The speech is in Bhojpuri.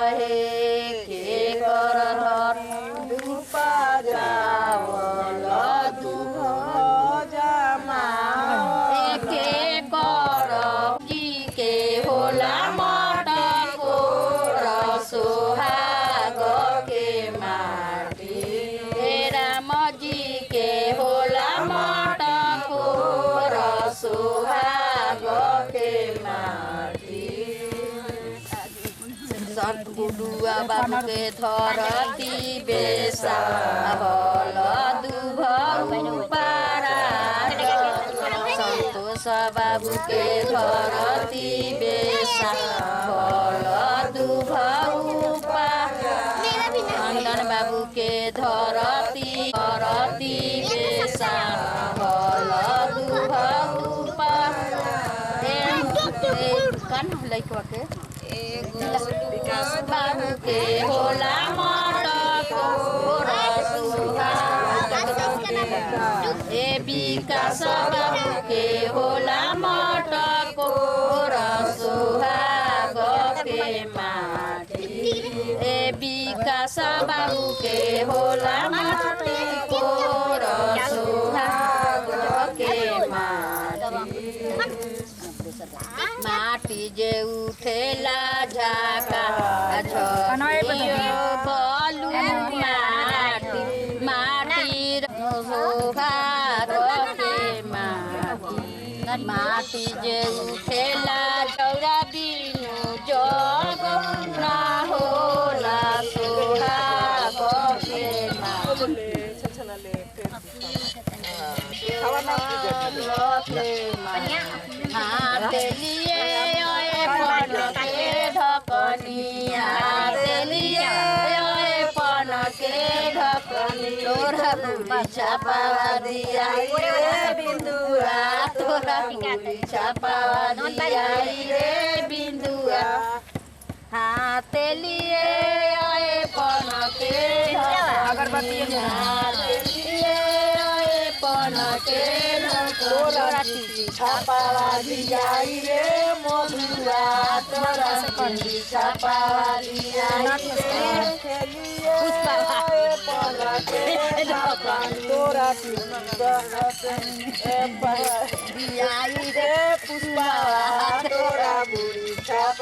हे के कर दुपा जावल दुभ जमा के कर जी के होला मटको रसोहाग के माटी हे राम जी के होला मटको रसोहाग के माटी सतगुडुआ बाबू के धरती बेसा भल दुभ पारा संतोष बाबू के धरती बेसा भल दुभ नंदन बाबू के धरती बेसा भल दुभ कान लइकवा के बाबू के होला मटको ए विकास बाबू के होला मटको रसोहाग के माटी ए विकास बाबू के होला मटको रसोहाग के माटी जे उठेला झाका बलू माटी माटी जे उठेला चौरा बिनु जग ना होला सोहाग के हाथ लिए पन के ढकनिया लिए पन के ढकनी तोरा छापा दिया रे बिंदुआ तोरा छापा दिया रे बिंदुआ हाथ लिए पन के अगरबत्ती पन के तोरा छापा दिया रे मधुआ तोरा छापा दिया तोरा दिया रे पुष्पा तोरा बुढ़ी छापा